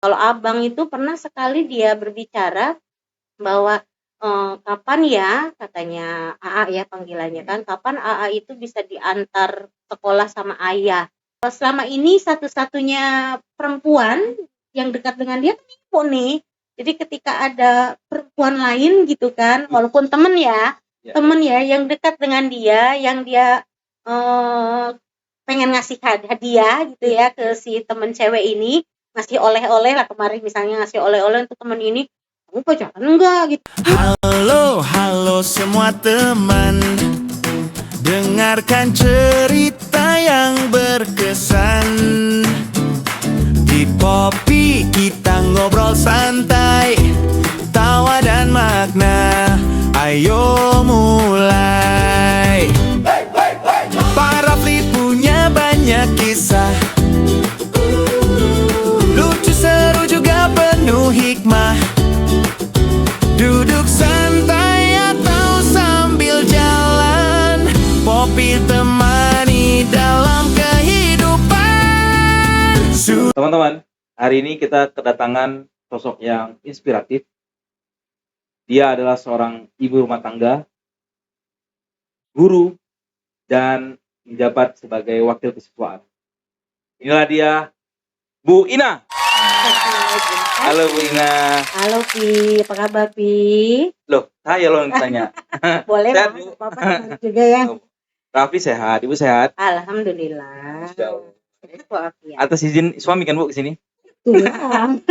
Kalau abang itu pernah sekali dia berbicara bahwa kapan ya, katanya AA ya panggilannya kan, kapan AA itu bisa diantar sekolah sama ayah. Selama ini satu-satunya perempuan yang dekat dengan dia kan ibu nih. Jadi ketika ada perempuan lain gitu kan, walaupun temen ya, yang dekat dengan dia, yang dia pengen ngasih hadiah gitu ya ke si temen cewek ini, ngasih oleh-oleh lah kemarin misalnya ngasih oleh-oleh untuk temen ini, kamu pacaran enggak gitu. Halo semua teman, dengarkan cerita yang berkesan. Di Popi kita ngobrol santai, tawa dan makna. Ayo mulai. Pak Rafli punya banyak kisah, lucu seru juga penuh hikmah. Duduk santai atau sambil jalan, Popi temani dalam kehidupan. Teman-teman, hari ini kita kedatangan sosok yang inspiratif. Dia adalah seorang ibu rumah tangga, guru, dan menjabat sebagai wakil kesepuan. Inilah dia, Bu Ina. Halo Bu Ina. Halo Pi, apa kabar Pi? Loh, saya loh yang tanya. Boleh Sehat, Mas, Bu? apa-apa juga ya. Raffi sehat, Ibu sehat? Alhamdulillah. Masya Allah. Walafiat. Atas izin suami kan Bu ke sini? Tuhan.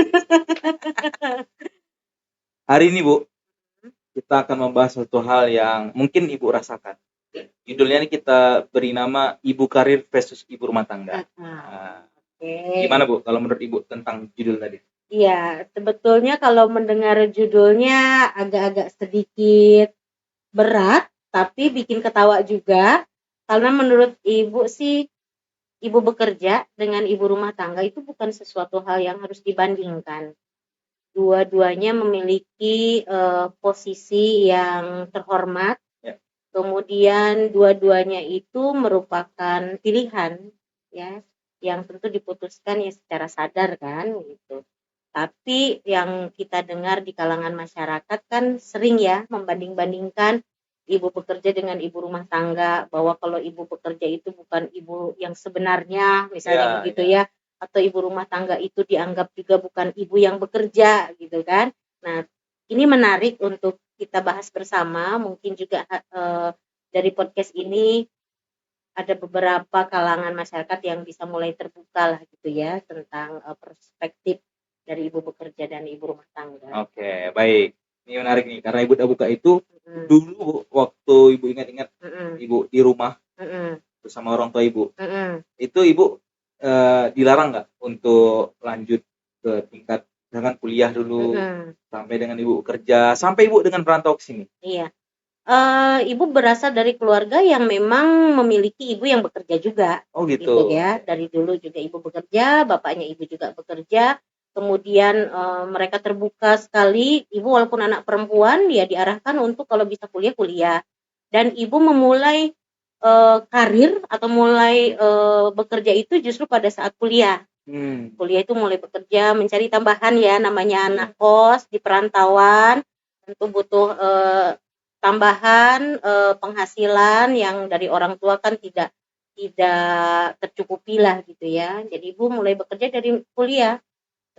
Hari ini Bu, kita akan membahas satu hal yang mungkin Ibu rasakan. Judulnya ini kita beri nama Ibu Karir versus Ibu Rumah Tangga. Nah, gimana Bu kalau menurut Ibu tentang judul tadi? Iya, sebetulnya kalau mendengar judulnya agak-agak sedikit berat, tapi bikin ketawa juga. Karena menurut Ibu sih, Ibu bekerja dengan ibu rumah tangga itu bukan sesuatu hal yang harus dibandingkan. Dua-duanya memiliki posisi yang terhormat. Ya. Kemudian dua-duanya itu merupakan pilihan ya, yang tentu diputuskan ya secara sadar kan gitu. Tapi yang kita dengar di kalangan masyarakat kan sering ya membanding-bandingkan ibu bekerja dengan ibu rumah tangga, bahwa kalau ibu bekerja itu bukan ibu yang sebenarnya, misalnya begitu ya, atau ibu rumah tangga itu dianggap juga bukan ibu yang bekerja gitu kan. Nah, ini menarik untuk kita bahas bersama, mungkin juga dari podcast ini ada beberapa kalangan masyarakat yang bisa mulai terbuka lah gitu ya tentang perspektif dari ibu bekerja dan ibu rumah tangga. Oke, baik. Ini menarik nih, karena Ibu udah buka itu dulu waktu Ibu ingat-ingat Ibu di rumah bersama orang tua Ibu. Itu Ibu dilarang nggak untuk lanjut ke tingkat dengan kuliah dulu sampai dengan Ibu kerja, sampai Ibu dengan perantau ke sini? Iya. Ibu berasal dari keluarga yang memang memiliki ibu yang bekerja juga. Oh gitu. Ya. Dari dulu juga ibu bekerja, bapaknya ibu juga bekerja. Kemudian mereka terbuka sekali, ibu walaupun anak perempuan ya diarahkan untuk kalau bisa kuliah. Dan ibu memulai karir atau mulai bekerja itu justru pada saat kuliah. Kuliah itu mulai bekerja, mencari tambahan ya, namanya anak kos di perantauan, tentu butuh tambahan penghasilan yang dari orang tua kan tidak tercukupi lah gitu ya. Jadi ibu mulai bekerja dari kuliah.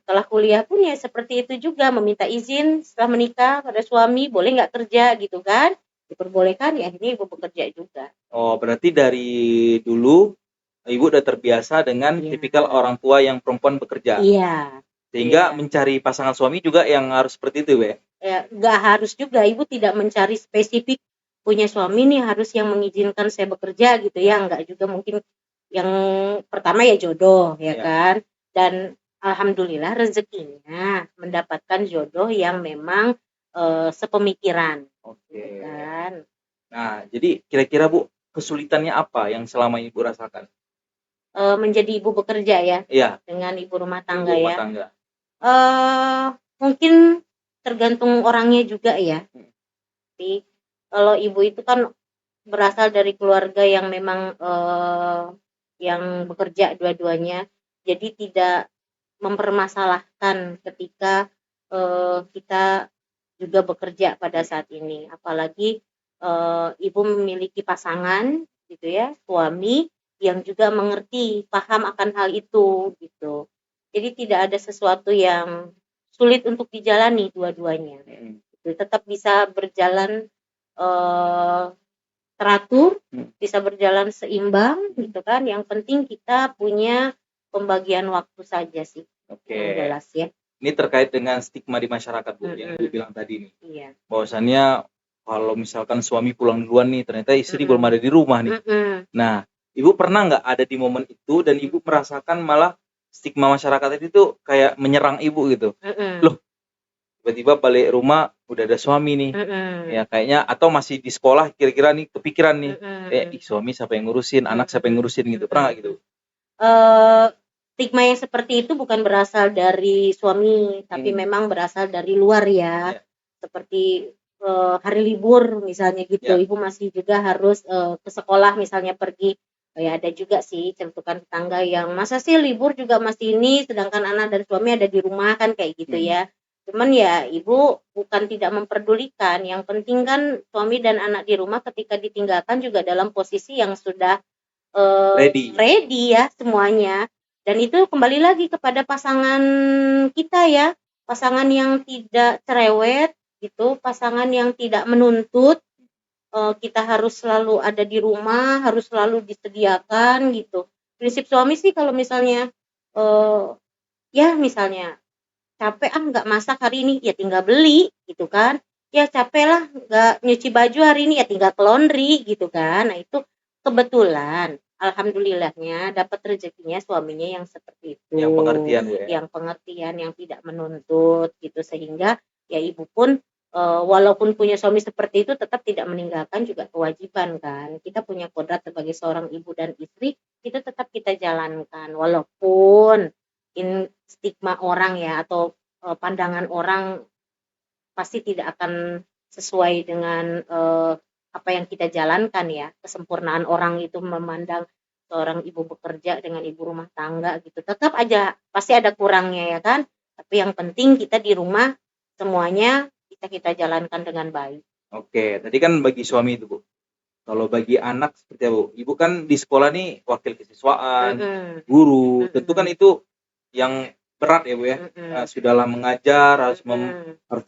Setelah kuliah pun ya seperti itu juga, meminta izin setelah menikah pada suami, boleh nggak kerja gitu kan, diperbolehkan ya, akhirnya ibu bekerja juga. Oh, berarti dari dulu Ibu udah terbiasa dengan tipikal orang tua yang perempuan bekerja. Iya. Sehingga mencari pasangan suami juga yang harus seperti itu, Be? Ya, nggak harus juga, ibu tidak mencari spesifik punya suami nih harus yang mengizinkan saya bekerja gitu ya, enggak juga, mungkin yang pertama ya jodoh ya kan, dan alhamdulillah rezekinya mendapatkan jodoh yang memang sepemikiran. Oke. Kan. Nah, jadi kira-kira Bu, kesulitannya apa yang selama Ibu rasakan? Menjadi ibu bekerja ya, dengan ibu rumah tangga ibu ya. Rumah tangga. Mungkin tergantung orangnya juga ya. Tapi kalau ibu itu kan berasal dari keluarga yang memang yang bekerja dua-duanya, jadi tidak mempermasalahkan ketika kita juga bekerja pada saat ini, apalagi ibu memiliki pasangan gitu ya, suami yang juga mengerti, paham akan hal itu gitu. Jadi tidak ada sesuatu yang sulit untuk dijalani dua-duanya. Tetap bisa berjalan teratur, bisa berjalan seimbang gitu kan. Yang penting kita punya pembagian waktu saja sih. Oke. Yang jelas ya. Ini terkait dengan stigma di masyarakat, Bu, yang Ibu bilang tadi nih. Iya. Bahwasannya kalau misalkan suami pulang duluan nih, ternyata istri belum ada di rumah nih. Nah, Ibu pernah nggak ada di momen itu dan Ibu merasakan malah stigma masyarakat itu kayak menyerang Ibu gitu? Loh, tiba-tiba balik rumah udah ada suami nih. Ya kayaknya, atau masih di sekolah kira-kira nih kepikiran nih, suami siapa yang ngurusin, anak siapa yang ngurusin gitu. Pernah nggak gitu? Stigma yang seperti itu bukan berasal dari suami, tapi memang berasal dari luar ya. Seperti hari libur misalnya gitu, ibu masih juga harus ke sekolah misalnya pergi. Ya ada juga sih celutukan tetangga yang masa sih libur juga masih ini, sedangkan anak dan suami ada di rumah kan kayak gitu ya. Cuman ya ibu bukan tidak memperdulikan, yang penting kan suami dan anak di rumah ketika ditinggalkan juga dalam posisi yang sudah ready ya semuanya. Dan itu kembali lagi kepada pasangan kita ya, pasangan yang tidak cerewet gitu, pasangan yang tidak menuntut kita harus selalu ada di rumah, harus selalu disediakan gitu. Prinsip suami sih kalau misalnya ya misalnya capek nggak masak hari ini ya tinggal beli gitu kan, ya capek lah nggak nyuci baju hari ini ya tinggal ke laundry gitu kan. Nah itu kebetulan alhamdulillahnya dapat rezekinya suaminya yang seperti itu, yang pengertian ya, yang pengertian, yang tidak menuntut gitu, sehingga ya ibu pun walaupun punya suami seperti itu tetap tidak meninggalkan juga kewajiban kan. Kita punya kodrat sebagai seorang ibu dan istri, itu tetap kita jalankan walaupun stigma orang ya atau pandangan orang pasti tidak akan sesuai dengan apa yang kita jalankan ya. Kesempurnaan orang itu memandang seorang ibu bekerja dengan ibu rumah tangga gitu, tetap aja pasti ada kurangnya ya kan. Tapi yang penting kita di rumah semuanya kita jalankan dengan baik. Oke, tadi kan bagi suami itu Bu. Kalau bagi anak seperti apa Bu? Ibu kan di sekolah nih wakil kesiswaan, guru, tentu kan itu yang berat ya Bu ya. Sudahlah mengajar, harus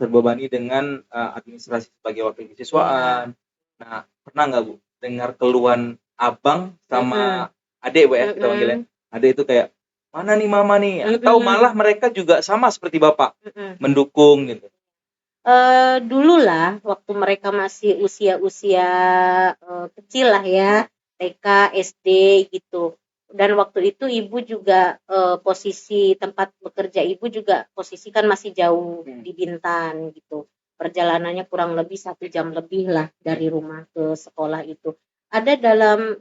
terbebani dengan administrasi sebagai wakil kesiswaan. Nah, pernah nggak Bu dengar keluhan abang sama adik Bu ya, kita panggilnya. Adik itu kayak, mana nih mama nih? Atau malah mereka juga sama seperti bapak, mendukung gitu. Dulu lah waktu mereka masih usia-usia kecil lah ya, TK, SD gitu. Dan waktu itu ibu juga posisi tempat bekerja ibu juga posisi kan masih jauh di Bintan gitu. Perjalanannya kurang lebih 1 jam lebih lah dari rumah ke sekolah itu. Ada dalam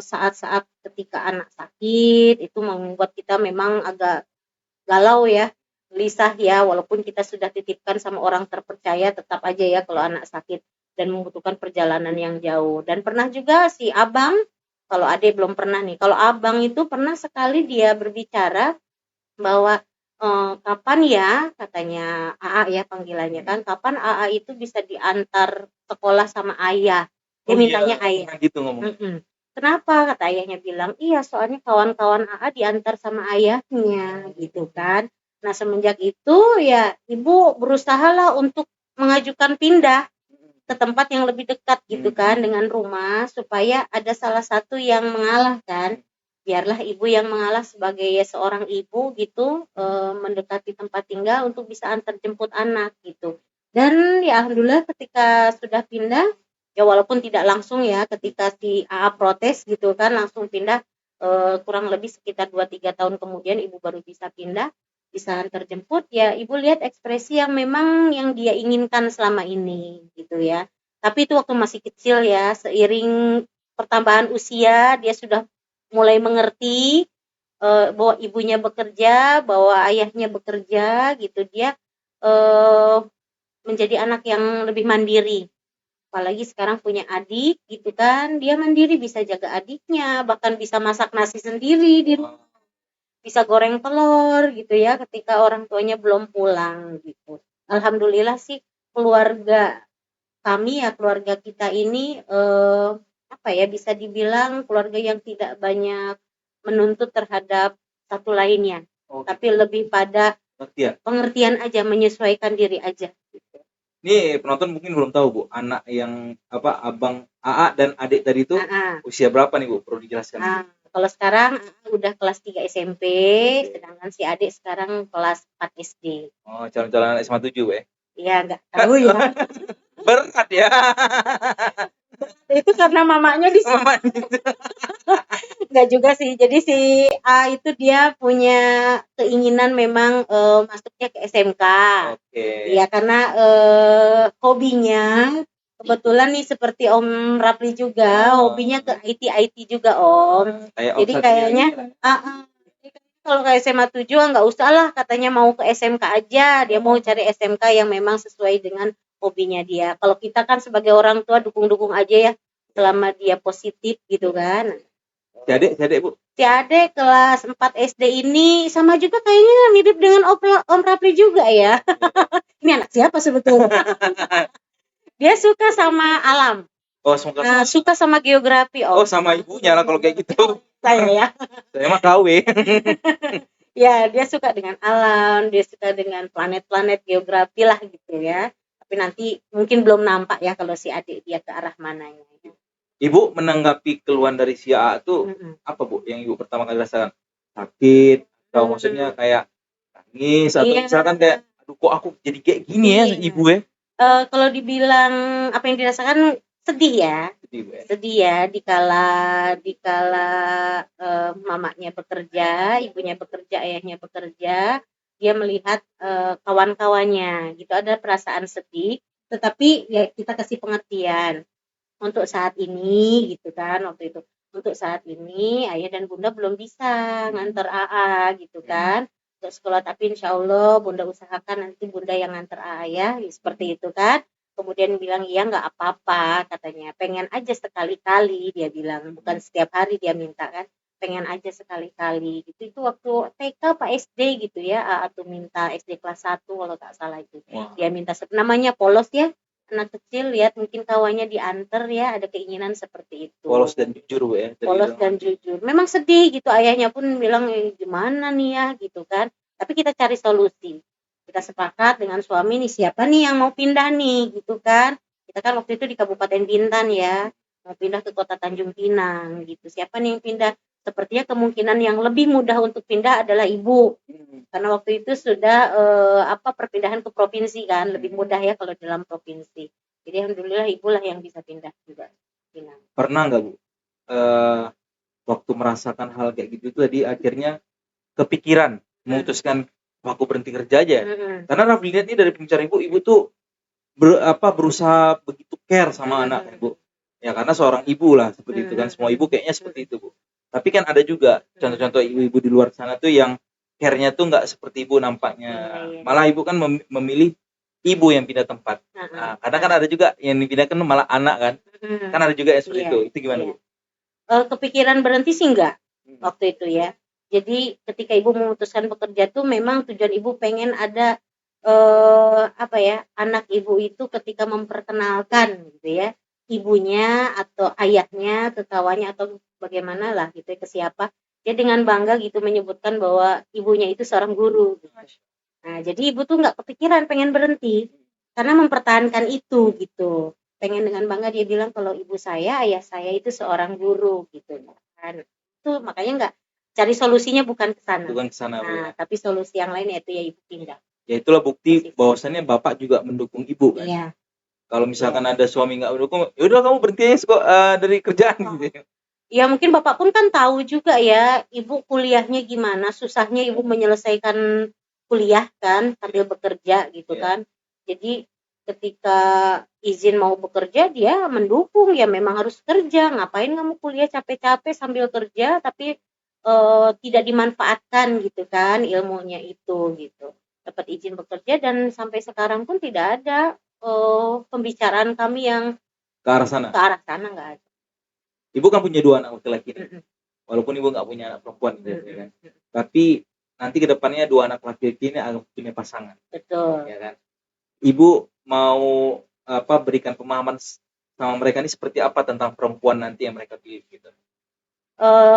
saat-saat ketika anak sakit itu membuat kita memang agak galau ya, gelisah ya, walaupun kita sudah titipkan sama orang terpercaya, tetap aja ya kalau anak sakit dan membutuhkan perjalanan yang jauh. Dan pernah juga si abang, kalau adek belum pernah nih, kalau abang itu pernah sekali dia berbicara bahwa kapan ya, katanya AA ya panggilannya kan, kapan AA itu bisa diantar sekolah sama ayah. Dia mintanya ayah. Gitu ngomong. Kenapa? Kata ayahnya bilang, iya soalnya kawan-kawan AA diantar sama ayahnya gitu kan. Nah semenjak itu ya ibu berusahalah untuk mengajukan pindah ke tempat yang lebih dekat gitu kan dengan rumah, supaya ada salah satu yang mengalah kan. Biarlah ibu yang mengalah sebagai seorang ibu gitu, mendekati tempat tinggal untuk bisa antar jemput anak gitu. Dan ya alhamdulillah ketika sudah pindah, ya walaupun tidak langsung ya, ketika si AA protes gitu kan langsung pindah, kurang lebih sekitar 2-3 tahun kemudian ibu baru bisa pindah, bisa antar jemput. Ya ibu lihat ekspresi yang memang yang dia inginkan selama ini gitu ya. Tapi itu waktu masih kecil ya, seiring pertambahan usia dia sudah mulai mengerti bahwa ibunya bekerja, bahwa ayahnya bekerja gitu, dia menjadi anak yang lebih mandiri. Apalagi sekarang punya adik gitu kan, dia mandiri bisa jaga adiknya, bahkan bisa masak nasi sendiri di rumah. bisa goreng telur gitu ya ketika orang tuanya belum pulang gitu. Alhamdulillah sih keluarga kami ya, keluarga kita ini apa ya, bisa dibilang keluarga yang tidak banyak menuntut terhadap satu lainnya, tapi lebih pada pengertian aja, menyesuaikan diri aja gitu. Ini penonton mungkin belum tahu Bu, anak yang apa abang AA dan adik tadi itu usia berapa nih Bu? Perlu dijelaskan. Kalau sekarang udah kelas 3 SMP, sedangkan si adik sekarang kelas 4 SD. Oh, calon-calon SMA 7 ya? Iya, nggak tahu ya. Berat ya. Itu karena mamanya di Enggak juga sih. Jadi si A itu dia punya keinginan memang masuknya ke SMK. Iya, karena hobinya kebetulan nih seperti Om Rapli juga, hobinya ke IT juga Om. Jadi kayaknya kalau ke SMA 7 nggak usah lah, katanya mau ke SMK aja. Dia mau cari SMK yang memang sesuai dengan hobinya dia. Kalau kita kan sebagai orang tua dukung-dukung aja ya, selama dia positif gitu kan. Si adik Bu? Si adik kelas 4 SD ini sama juga kayaknya mirip dengan Om Rapli juga ya. Ini anak siapa sebetulnya? Dia suka sama alam. Oh, suka sama geografi Om. Oh, sama ibunya lah kalau kayak gitu. Saya ya. Saya mah KW. Ya, dia suka dengan alam, dia suka dengan planet-planet geografi lah gitu ya. Tapi nanti mungkin belum nampak ya kalau si adik dia ke arah mananya. Ibu menanggapi keluhan dari si AA tuh apa Bu yang Ibu pertama kali rasakan? Sakit atau maksudnya kayak nangis atau misalkan kayak aduh kok aku jadi kayak gini ya Ibu ya? Kalau dibilang apa yang dirasakan sedih ya. Sedih ya dikala mamanya bekerja, ibunya bekerja, ayahnya bekerja, dia melihat kawan-kawannya gitu, ada perasaan sedih, tetapi ya kita kasih pengertian. Untuk saat ini gitu kan, waktu itu untuk saat ini ayah dan bunda belum bisa nganter AA gitu kan untuk sekolah, tapi insya Allah bunda usahakan nanti bunda yang nganter ayah seperti itu kan. Kemudian bilang iya nggak apa-apa, katanya pengen aja sekali-kali, dia bilang bukan setiap hari dia minta kan, pengen aja sekali-kali gitu. Itu waktu TK Pak SD gitu ya, atau minta SD kelas 1 kalau tak salah itu. Dia minta namanya polos ya, anak kecil lihat mungkin kawannya diantar ya, ada keinginan seperti itu. Polos dan jujur Bu ya. Polos dan jujur. Memang sedih gitu, ayahnya pun bilang gimana nih ya gitu kan. Tapi kita cari solusi. Kita sepakat dengan suami nih, siapa nih yang mau pindah nih gitu kan. Kita kan waktu itu di Kabupaten Bintan ya, mau pindah ke Kota Tanjung Pinang gitu. Siapa nih yang pindah? Sepertinya kemungkinan yang lebih mudah untuk pindah adalah ibu. Karena waktu itu sudah perpindahan ke provinsi kan, lebih mudah ya kalau dalam provinsi. Jadi alhamdulillah ibulah yang bisa pindah juga. Pinang. Pernah nggak Bu waktu merasakan hal kayak gitu tadi akhirnya kepikiran memutuskan aku berhenti kerja aja? Karena Rafli lihat nih dari pembicaraan ibu tuh berusaha begitu care sama anak Bu. Ya karena seorang ibu lah seperti itu kan, semua ibu kayaknya seperti itu Bu. Tapi kan ada juga contoh-contoh ibu-ibu di luar sana tuh yang care-nya tuh nggak seperti ibu nampaknya. Malah ibu kan memilih ibu yang pindah tempat. Nah, kadang kan ada juga yang dipindahkan malah anak kan. Kan ada juga yang seperti itu. Itu gimana Bu? Kepikiran berhenti sih enggak waktu itu ya. Jadi ketika ibu memutuskan bekerja tuh memang tujuan ibu pengen ada anak ibu itu ketika memperkenalkan gitu ya, ibunya atau ayahnya ke kawannya atau bagaimana lah gitu ya, ke siapa, dia dengan bangga gitu menyebutkan bahwa ibunya itu seorang guru gitu. Nah jadi ibu tuh nggak kepikiran pengen berhenti karena mempertahankan itu gitu, pengen dengan bangga dia bilang kalau ibu saya, ayah saya itu seorang guru gitu kan. Itu makanya nggak cari solusinya bukan ke sana. Nah, tapi solusi yang lain yaitu ya ibu pindah. Ya itulah bukti bahwasannya bapak juga mendukung ibu kan. Iya. Kalau misalkan ada suami nggak mendukung, ya udah kamu berhenti aja dari kerjaan gitu. Ya mungkin bapak pun kan tahu juga ya, ibu kuliahnya gimana, susahnya ibu menyelesaikan kuliah kan sambil bekerja gitu kan. Jadi ketika izin mau bekerja dia mendukung, ya memang harus kerja, ngapain kamu kuliah capek-capek sambil kerja tapi tidak dimanfaatkan gitu kan ilmunya itu gitu. Dapat izin bekerja dan sampai sekarang pun tidak ada pembicaraan kami yang ke arah sana nggak ada. Ibu kan punya 2 anak laki-laki. walaupun ibu nggak punya anak perempuan gitu ya kan. Tapi nanti kedepannya 2 anak laki-laki ini akan punya pasangan. Betul. Ya kan. Ibu mau berikan pemahaman sama mereka ini seperti apa tentang perempuan nanti yang mereka pilih gitu.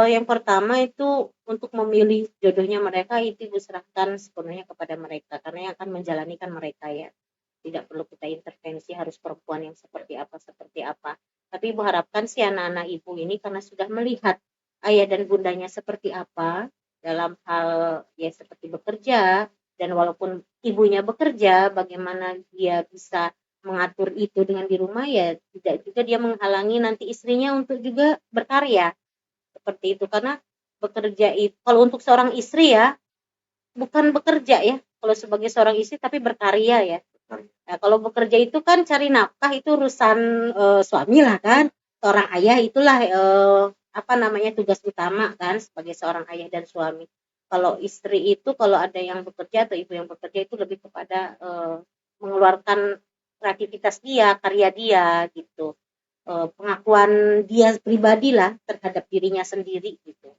Yang pertama itu untuk memilih jodohnya mereka itu ibu serahkan sepenuhnya kepada mereka karena yang akan menjalani kan mereka ya. Tidak perlu kita intervensi harus perempuan yang seperti apa. Tapi ibu harapkan si anak-anak ibu ini karena sudah melihat ayah dan bundanya seperti apa dalam hal ya seperti bekerja, dan walaupun ibunya bekerja bagaimana dia bisa mengatur itu dengan di rumah, ya tidak juga dia menghalangi nanti istrinya untuk juga berkarya seperti itu. Karena bekerja itu kalau untuk seorang istri ya bukan bekerja ya kalau sebagai seorang istri, tapi berkarya ya. Nah, kalau bekerja itu kan cari nafkah itu urusan suami lah kan. Seorang ayah itulah tugas utama kan sebagai seorang ayah dan suami. Kalau istri itu kalau ada yang bekerja atau ibu yang bekerja itu lebih kepada mengeluarkan kreativitas dia, karya dia gitu. Pengakuan dia pribadi lah terhadap dirinya sendiri gitu.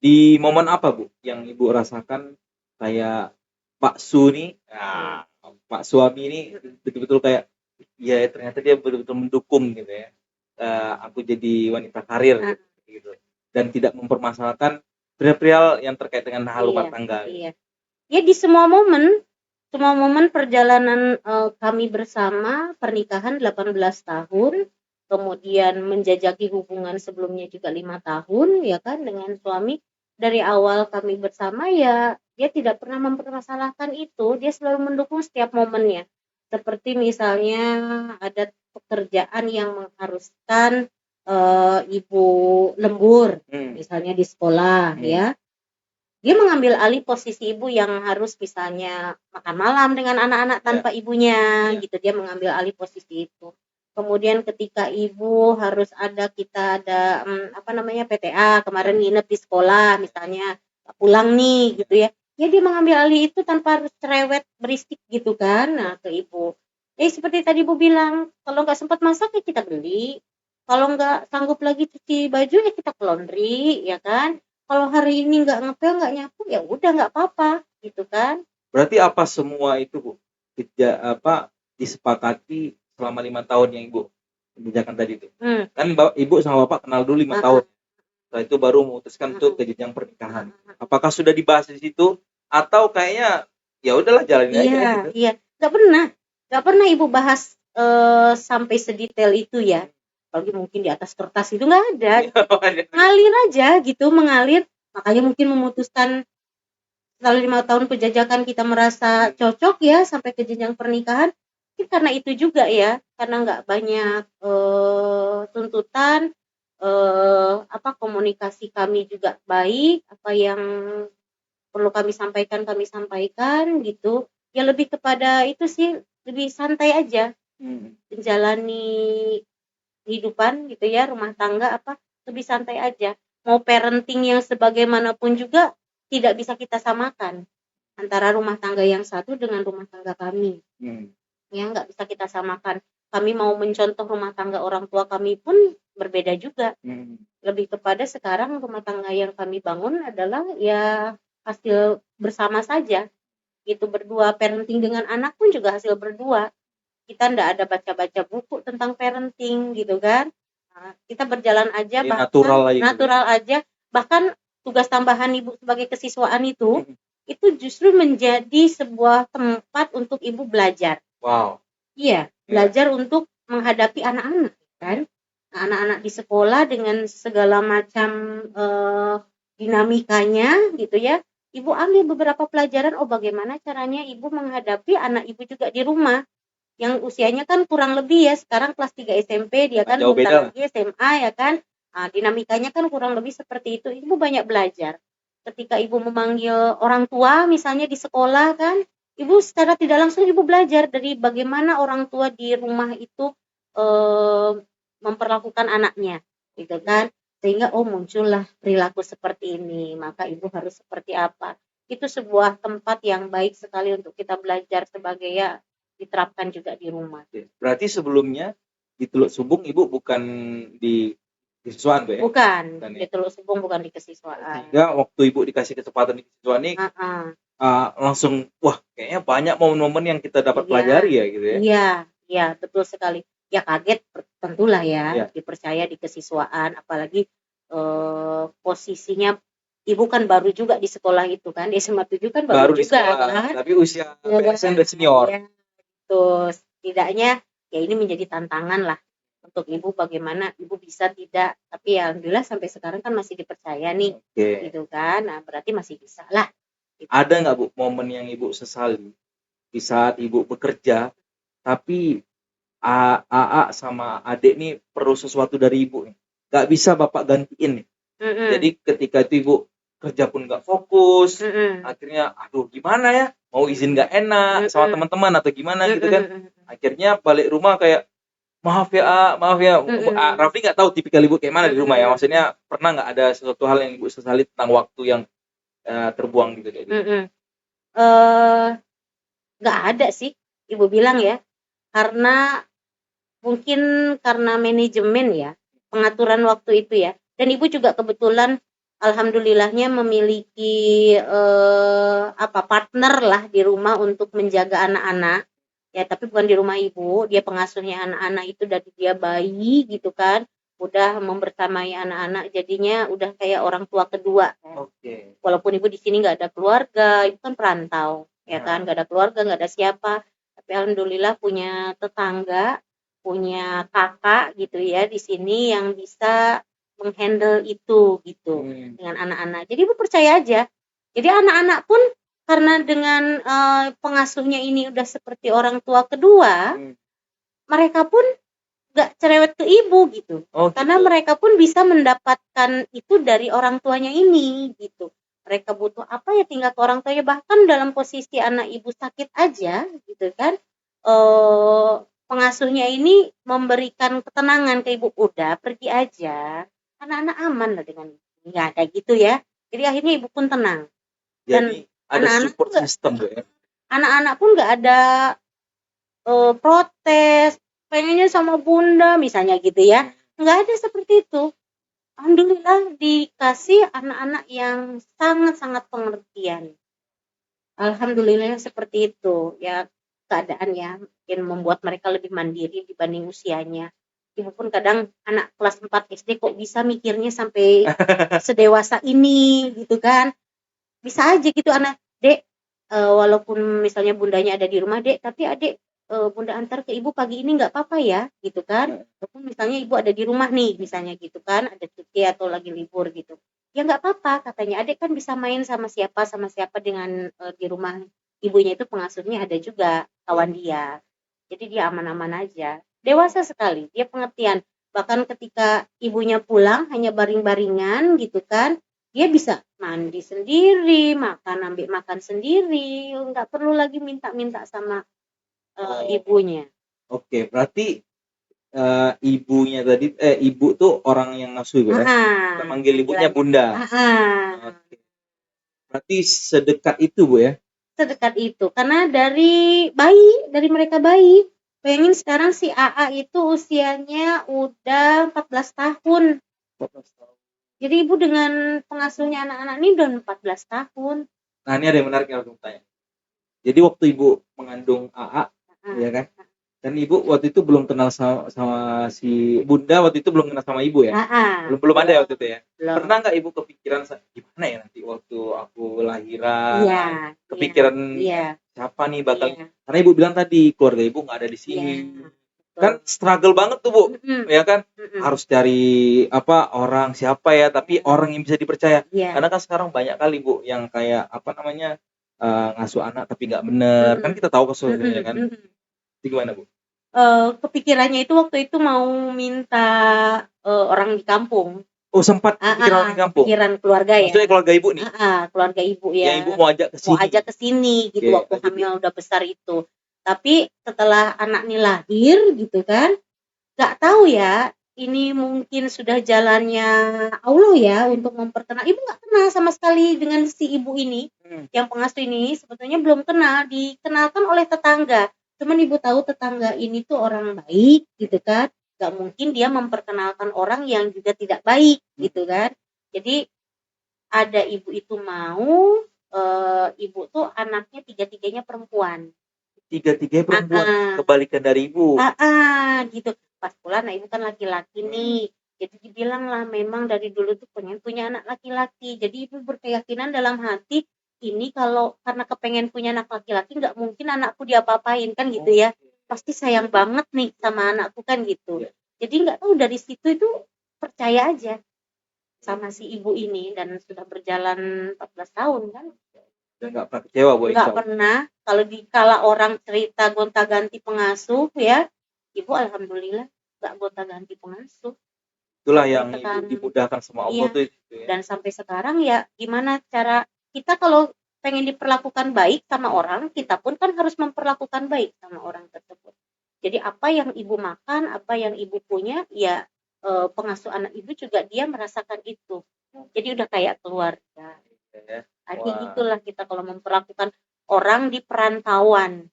Di momen apa Bu yang ibu rasakan kayak Pak Su nih, Pak suami ini betul-betul kayak ya ternyata dia betul-betul mendukung gitu ya, aku jadi wanita karir gitu, dan tidak mempermasalahkan perihal yang terkait dengan hal rumah tangga. Iya. Ya di semua momen perjalanan kami bersama, pernikahan 18 tahun, kemudian menjajaki hubungan sebelumnya juga 5 tahun ya kan dengan suami. Dari awal kami bersama ya dia tidak pernah mempermasalahkan itu, dia selalu mendukung setiap momennya. Seperti misalnya ada pekerjaan yang mengharuskan ibu lembur, misalnya di sekolah ya. Dia mengambil alih posisi ibu yang harus misalnya makan malam dengan anak-anak tanpa ibunya gitu, dia mengambil alih posisi itu. Kemudian ketika ibu harus kita ada PTA kemarin nginep di sekolah misalnya, pulang nih gitu ya, dia mengambil alih itu tanpa harus cerewet berisik gitu kan. Nah ke ibu seperti tadi ibu bilang, kalau nggak sempat masak ya kita beli, kalau nggak sanggup lagi cuci baju ya kita ke laundry ya kan. Kalau hari ini nggak ngepel, nggak nyapu, ya udah nggak apa-apa, gitu kan. Berarti apa semua itu Bu disepakati selama 5 tahun yang Ibu kerjakan tadi itu? Kan Ibu sama Bapak kenal dulu 5 tahun. Setelah itu baru memutuskan untuk ke jenjang pernikahan. Apakah sudah dibahas di situ atau kayaknya ya udahlah jalanin aja gitu? Iya, nggak pernah Ibu bahas sampai sedetail itu ya. Apalagi mungkin di atas kertas itu nggak ada, ngalir aja gitu, mengalir. Makanya mungkin memutuskan setelah 5 tahun penjajakan kita merasa cocok ya sampai ke jenjang pernikahan. Mungkin karena itu juga ya, karena nggak banyak tuntutan, komunikasi kami juga baik, apa yang perlu kami sampaikan gitu. Ya lebih kepada itu sih, lebih santai aja menjalani kehidupan gitu ya, rumah tangga lebih santai aja. Mau parenting yang sebagaimanapun juga tidak bisa kita samakan antara rumah tangga yang satu dengan rumah tangga kami. Ya nggak bisa kita samakan. Kami mau mencontoh rumah tangga orang tua kami pun berbeda juga. Lebih kepada sekarang rumah tangga yang kami bangun adalah ya hasil bersama saja. Itu berdua, parenting dengan anak pun juga hasil berdua. Kita nggak ada baca-baca buku tentang parenting gitu kan. Nah, kita berjalan aja, natural aja. Bahkan tugas tambahan ibu sebagai kesiswaan itu justru menjadi sebuah tempat untuk ibu belajar. Wow. Iya, belajar untuk menghadapi anak-anak kan. Nah, anak-anak di sekolah dengan segala macam dinamikanya gitu ya. Ibu ambil beberapa pelajaran, bagaimana caranya ibu menghadapi anak ibu juga di rumah. Yang usianya kan kurang lebih ya, sekarang kelas 3 SMP, dia kan bentar lagi SMA ya kan. Nah, dinamikanya kan kurang lebih seperti itu. Ibu banyak belajar. Ketika ibu memanggil orang tua misalnya di sekolah kan, ibu secara tidak langsung ibu belajar dari bagaimana orang tua di rumah itu memperlakukan anaknya gitu kan. Sehingga muncullah perilaku seperti ini, maka ibu harus seperti apa. Itu sebuah tempat yang baik sekali untuk kita belajar sebagai ya diterapkan juga di rumah. Berarti sebelumnya di Teluk Sumbung ibu bukan di kesiswaan Bu ya. Bukan, Bukan di ya. Teluk Sembung bukan di kesiswaan. Sehingga waktu Ibu dikasih kesempatan di kesiswaan ini langsung wah kayaknya banyak momen-momen yang kita dapat pelajari ya gitu ya. Iya, betul sekali. Ya kaget tentulah ya, Iya. dipercaya di kesiswaan, apalagi posisinya Ibu kan baru juga di sekolah itu kan, di SMA 7 kan baru Baru di juga sekolah, kan. tapi usia Ya kan? PSN udah senior. Ya, terus setidaknya ya ini menjadi tantangan lah untuk Ibu bagaimana Ibu bisa tidak, tapi ya alhamdulillah sampai sekarang kan masih dipercaya nih, Oke. gitu kan. Nah, berarti masih bisa lah. Gitu. Ada nggak Bu momen yang Ibu sesali di saat Ibu bekerja, tapi AA sama adik nih perlu sesuatu dari Ibu nih, nggak bisa Bapak gantiin nih. Jadi ketika itu Ibu kerja pun nggak fokus, akhirnya aduh gimana ya, mau izin nggak enak sama teman-teman atau gimana gitu kan. Akhirnya balik rumah kayak maaf ya, Rafli nggak tahu tipikal Ibu kayak mana di rumah ya. Maksudnya pernah nggak ada sesuatu hal yang Ibu sesali tentang waktu yang terbuang gitu kayak gitu? Nggak ada sih, Ibu bilang ya, karena mungkin karena manajemen ya, pengaturan waktu itu ya. Dan Ibu juga kebetulan alhamdulillahnya memiliki partner lah di rumah untuk menjaga anak-anak. Ya, tapi bukan di rumah Ibu, dia pengasuhnya anak-anak itu dari dia bayi gitu kan. Udah membersamai anak-anak, jadinya udah kayak orang tua kedua. Oke. Walaupun Ibu di sini nggak ada keluarga, Ibu kan perantau, ya kan, nggak ada keluarga, nggak ada siapa. Tapi alhamdulillah punya tetangga, punya kakak gitu ya di sini yang bisa menghandle itu gitu dengan anak-anak. Jadi Ibu percaya aja. Jadi anak-anak pun karena dengan pengasuhnya ini udah seperti orang tua kedua, mereka pun nggak cerewet ke Ibu gitu. Karena mereka pun bisa mendapatkan itu dari orang tuanya ini gitu. Mereka butuh apa ya tinggal ke orang tuanya, bahkan dalam posisi anak Ibu sakit aja gitu kan. Pengasuhnya ini memberikan ketenangan ke Ibu, udah pergi aja, anak-anak aman lah dengan ini, nggak ada gitu ya. Jadi akhirnya Ibu pun tenang. Jadi ada support system ya. Anak-anak pun nggak ada protes, pengennya sama bunda misalnya gitu ya, nggak ada seperti itu. Alhamdulillah dikasih anak-anak yang sangat-sangat pengertian. Alhamdulillah seperti itu ya keadaannya, mungkin membuat mereka lebih mandiri dibanding usianya. Ibu pun kadang anak kelas 4 SD kok bisa mikirnya sampai sedewasa ini gitu kan. Bisa aja gitu anak, Dek, walaupun misalnya bundanya ada di rumah, Dek, tapi Adek bunda antar ke Ibu pagi ini nggak apa-apa ya gitu kan. Walaupun misalnya Ibu ada di rumah nih misalnya gitu kan, ada cuti atau lagi libur gitu. Ya nggak apa-apa katanya, Adek kan bisa main sama siapa dengan di rumah ibunya itu pengasuhnya ada juga kawan dia. Jadi dia aman-aman aja. Dewasa sekali, dia pengertian. Bahkan ketika ibunya pulang hanya baring-baringan gitu kan, dia bisa mandi sendiri, ambil makan sendiri, nggak perlu lagi minta-minta sama ibunya. Oke, berarti ibunya tadi ibu tuh orang yang ngasuh ya. Kita manggil ibunya bunda. Oke. Berarti sedekat itu Bu ya? Sedekat itu, karena dari mereka bayi. Bayangin sekarang si AA itu usianya udah 14 tahun. 14 tahun. Jadi Ibu dengan pengasuhnya anak-anak ini udah 14 tahun. Nah ini ada yang menarik yang aku tanya. Jadi waktu Ibu mengandung AA, ya kan? Dan Ibu waktu itu belum kenal sama si bunda, waktu itu belum kenal sama Ibu ya? Belum ada ya waktu itu ya? Belum. Pernah nggak Ibu kepikiran gimana ya nanti waktu aku lahiran? Iya. Kepikiran siapa nih bakal? Karena Ibu bilang tadi keluarga Ibu nggak ada di sini. Kan struggle banget tuh Bu, ya kan? Harus cari orang siapa ya, tapi orang yang bisa dipercaya. Karena kan sekarang banyak kali Bu yang kayak ngasuh anak tapi nggak bener. Kan kita tahu kasusnya kan? Itu gimana Bu? Kepikirannya itu waktu itu mau minta orang di kampung. Oh sempat pikiran orang di kampung? Pikiran keluarga ya. Maksudnya keluarga Ibu nih? Keluarga Ibu ya. Yang Ibu mau ajak ke sini gitu waktu hamil udah besar itu. Tapi setelah anak ini lahir gitu kan, nggak tahu ya, ini mungkin sudah jalannya Allah ya untuk memperkenalkan. Ibu nggak kenal sama sekali dengan si ibu ini, yang pengasuh ini sebetulnya belum kenal, dikenalkan oleh tetangga. Cuman Ibu tahu tetangga ini tuh orang baik gitu kan, nggak mungkin dia memperkenalkan orang yang juga tidak baik gitu kan. Jadi ada ibu itu mau, ibu tuh anaknya tiga-tiganya perempuan. Tiga-tiganya perempuan, kebalikan dari ibu. Gitu. Pas pula anak ibu kan laki-laki nih. Jadi dibilang lah memang dari dulu tuh pengen punya anak laki-laki. Jadi ibu berkeyakinan dalam hati ini kalau karena kepengen punya anak laki-laki nggak mungkin anakku diapa-apain kan gitu ya. Pasti sayang banget nih sama anakku kan gitu. Jadi nggak tahu dari situ itu percaya aja sama si ibu ini dan sudah berjalan 14 tahun kan. Dan nggak pernah kecewa Bu? Nggak pernah. Kalau dikala orang cerita gonta-ganti pengasuh ya, ibu alhamdulillah nggak gonta-ganti pengasuh. Itulah Sampai yang sekarang. ibu dimudahkan sama Allah tuh itu ya. Dan sampai sekarang ya gimana cara kita kalau pengen diperlakukan baik sama orang, kita pun kan harus memperlakukan baik sama orang tersebut. Jadi apa yang ibu makan, apa yang ibu punya, ya pengasuh anak ibu juga dia merasakan itu. Jadi udah kayak keluarga. Jadi itulah kita kalau memperlakukan orang di perantauan.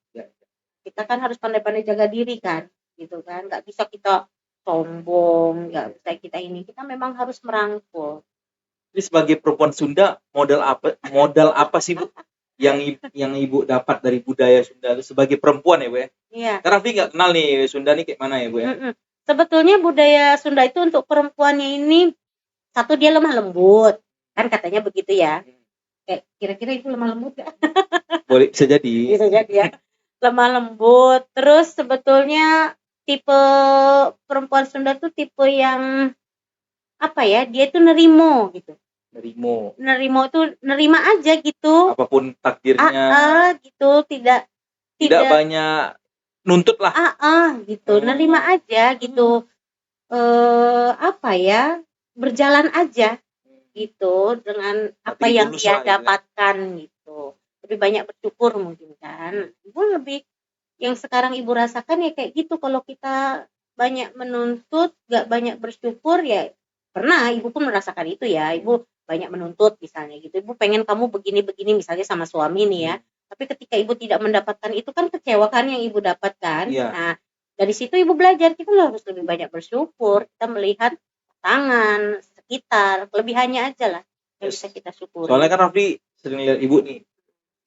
Kita kan harus pandai-pandai jaga diri kan, gitu kan. Nggak bisa kita sombong, nggak bisa kita ini. Kita memang harus merangkul. Jadi sebagai perempuan Sunda, modal apa sih Bu yang ibu dapat dari budaya Sunda itu sebagai perempuan ya Bu ya? Iya. Karena Raffi nggak kenal nih Sunda nih kayak mana ya Bu ya? Sebetulnya budaya Sunda itu untuk perempuannya ini, satu dia lemah lembut, kan katanya begitu ya. Kayak kira-kira itu lemah lembut gak? Boleh, bisa jadi. Bisa jadi ya. Lemah lembut. Terus sebetulnya tipe perempuan Sunda tuh tipe yang apa ya? Dia tuh nerimo gitu. Nerimo tuh nerima aja gitu. Apapun takdirnya. Gitu, tidak banyak nuntut lah. Gitu. Nerima aja gitu. Apa ya? Berjalan aja gitu dengan apa yang dia dapatkan gitu. Lebih banyak bersyukur mungkin kan. Ibu lebih yang sekarang ibu rasakan ya kayak gitu. Kalau kita banyak menuntut, gak banyak bersyukur ya. Pernah ibu pun merasakan itu ya. Ibu banyak menuntut misalnya gitu. Ibu pengen kamu begini-begini misalnya sama suami nih ya. Tapi ketika ibu tidak mendapatkan itu kan kecewa kan yang ibu dapatkan. Nah dari situ ibu belajar kita harus lebih banyak bersyukur. Kita melihat tangan sekitar, kelebihannya aja lah yang bisa kita syukuri. Soalnya kan Raffi sering lihat ibu nih.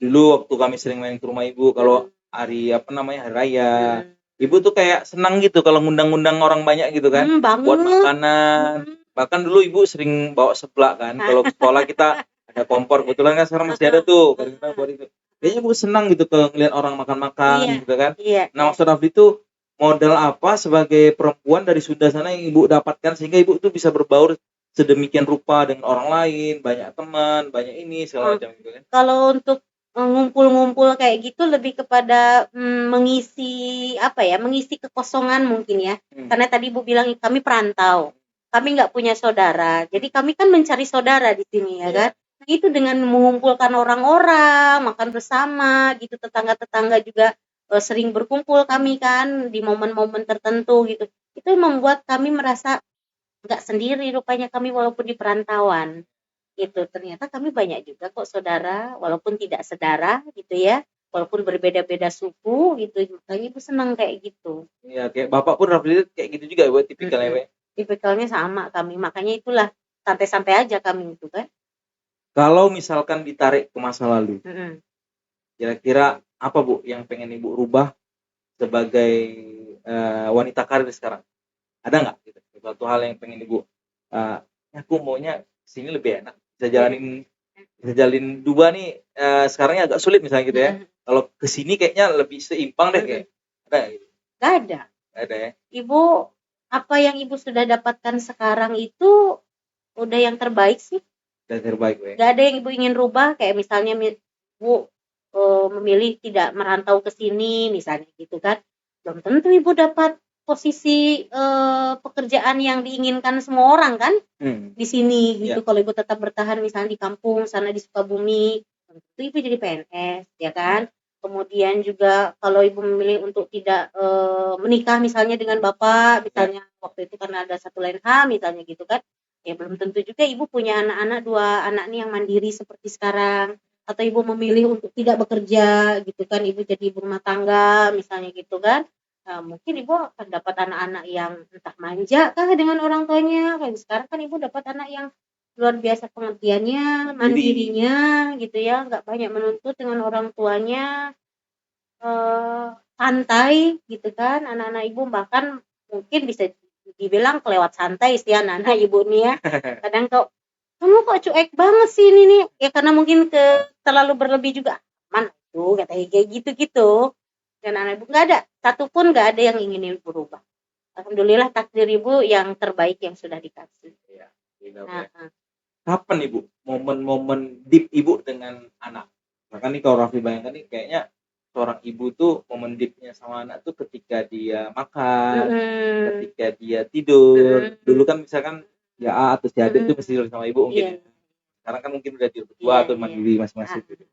Dulu waktu kami sering main ke rumah ibu kalau hari hari raya. Ibu tuh kayak senang gitu kalau ngundang-ngundang orang banyak gitu kan. Buat makanan. Bahkan dulu ibu sering bawa seblak kan. Kalau ke sekolah kita ada kompor, kebetulan kan sekarang masih ada tuh. Buat itu. Kayaknya ibu senang gitu kalau ngeliat orang makan-makan gitu kan. Nah maksud Raffi itu modal apa sebagai perempuan dari Sunda sana yang ibu dapatkan sehingga ibu tuh bisa berbaur sedemikian rupa dengan orang lain, banyak teman, banyak ini segala macam gitu kan. Kalau untuk ngumpul-ngumpul kayak gitu lebih kepada mengisi kekosongan mungkin ya. Karena tadi ibu bilang kami perantau, kami nggak punya saudara, jadi kami kan mencari saudara di sini ya kan. Itu dengan mengumpulkan orang-orang, makan bersama gitu, tetangga-tetangga juga sering berkumpul kami kan di momen-momen tertentu gitu. Itu membuat kami merasa nggak sendiri rupanya kami walaupun di perantauan gitu. Ternyata kami banyak juga kok saudara walaupun tidak sedara gitu ya, walaupun berbeda-beda suku gitu. Makanya ibu senang kayak gitu. Iya, kayak bapak pun Rafli kayak gitu juga buat tipikalnya. Tipikalnya sama kami, makanya itulah santai-santai aja kami itu kan. Kalau misalkan ditarik ke masa lalu, kira-kira apa Bu yang pengen ibu rubah sebagai wanita karir sekarang? Ada nggak gitu? Suatu hal yang pengen ibu, aku maunya sini lebih enak, bisa jalin dua nih, sekarangnya agak sulit misalnya gitu ya. Kalau kesini kayaknya lebih seimbang deh kayak. Ada gitu? Gak ada. Gak ada ya. Ibu apa yang ibu sudah dapatkan sekarang itu udah yang terbaik sih. Udah terbaik ya. Gak ada yang ibu ingin rubah kayak misalnya ibu memilih tidak merantau ke sini misalnya gitu kan. Belum tentu ibu dapat posisi pekerjaan yang diinginkan semua orang kan di sini gitu. Kalau ibu tetap bertahan misalnya di kampung sana di Sukabumi, tentu ibu jadi PNS ya kan. Kemudian juga kalau ibu memilih untuk tidak menikah misalnya dengan bapak misalnya waktu itu karena ada satu lain hal misalnya gitu kan, ya belum tentu juga ibu punya anak-anak 2 anak nih yang mandiri seperti sekarang. Atau ibu memilih untuk tidak bekerja gitu kan, ibu jadi ibu rumah tangga misalnya gitu kan. mungkin ibu akan dapat anak-anak yang entah manja kah dengan orang tuanya. Kayak sekarang kan ibu dapat anak yang luar biasa pengertiannya, mandirinya gitu ya, nggak banyak menuntut dengan orang tuanya, santai gitu kan. Anak-anak ibu bahkan mungkin bisa dibilang kelewat santai sih anak-anak ibu nih ya. Kadang kok kamu kok cuek banget sih ini nih, ya karena mungkin terlalu berlebih juga. Man tuh katanya kayak gitu-gitu. Dan anak ibu nggak ada, satupun nggak ada yang ingin ibu berubah. Alhamdulillah takdir ibu yang terbaik yang sudah dikasih. Iya, Nah, kapan ibu momen-momen deep ibu dengan anak? Bahkan nih kalau Raffi bayangkan nih kayaknya seorang ibu tuh momen deepnya sama anak tuh ketika dia makan, ketika dia tidur. Dulu kan misalkan ya A atau si Ade tuh pasti tidur sama ibu mungkin. Sekarang kan mungkin udah tidur berdua atau mandiri masing-masing gitu.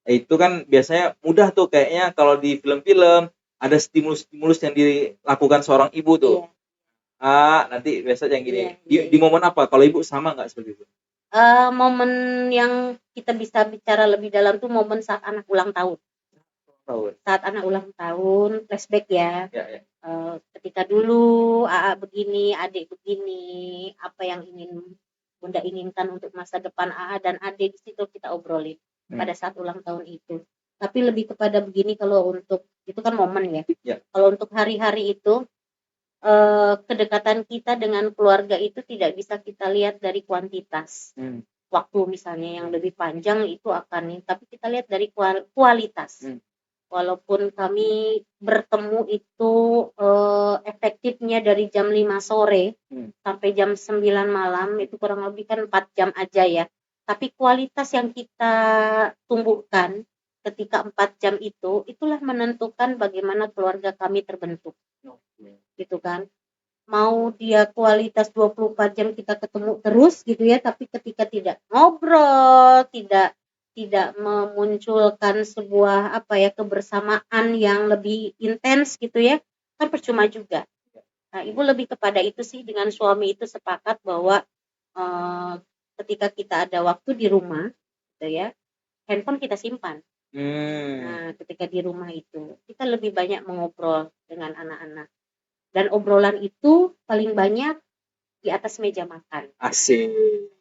Itu kan biasanya mudah tuh kayaknya kalau di film-film ada stimulus-stimulus yang dilakukan seorang ibu tuh. Nanti biasa yang gini. Di momen apa? Kalau ibu sama nggak seperti itu? Momen yang kita bisa bicara lebih dalam tuh momen saat anak ulang tahun. Saat anak ulang tahun, flashback ya. Ketika dulu AA begini, adik begini, apa yang Bunda inginkan untuk masa depan AA dan adik, di situ kita obrolin pada saat ulang tahun itu. Tapi lebih kepada begini, kalau untuk itu kan momen ya. Kalau untuk hari-hari itu, kedekatan kita dengan keluarga itu tidak bisa kita lihat dari kuantitas. Waktu misalnya yang lebih panjang itu akan, tapi kita lihat dari kualitas. Walaupun kami bertemu itu efektifnya dari jam 5 sore sampai jam 9 malam, itu kurang lebih kan 4 jam aja ya. Tapi kualitas yang kita tumbuhkan ketika 4 jam itu, itulah menentukan bagaimana keluarga kami terbentuk. Gitu kan. Mau dia kualitas 24 jam kita ketemu terus gitu ya, tapi ketika tidak ngobrol, tidak memunculkan sebuah kebersamaan yang lebih intens gitu ya, kan percuma juga. Nah, ibu lebih kepada itu sih, dengan suami itu sepakat bahwa ketika kita ada waktu di rumah gitu ya, handphone kita simpan. Nah, ketika di rumah itu kita lebih banyak mengobrol dengan anak-anak. Dan obrolan itu paling banyak di atas meja makan. Asik.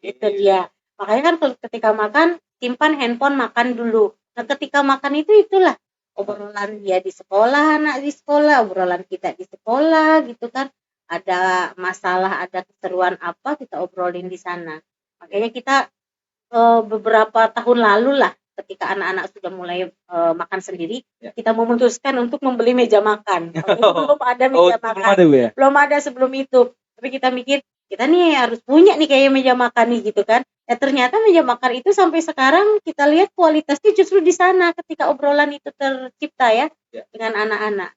Itu dia. Makanya kan ketika makan, simpan handphone, makan dulu. Nah, ketika makan itulah obrolan dia di sekolah, anak di sekolah, obrolan kita di sekolah gitu kan. Ada masalah, ada keseruan apa, kita obrolin di sana. Makanya kita beberapa tahun lalu lah, ketika anak-anak sudah mulai makan sendiri, kita memutuskan untuk membeli meja makan. Belum ada meja makan. Belum ada sebelum itu. Tapi kita mikir, kita nih harus punya nih kayak meja makan nih gitu kan. Ya ternyata meja makan itu sampai sekarang kita lihat kualitasnya justru di sana ketika obrolan itu tercipta ya dengan anak-anak.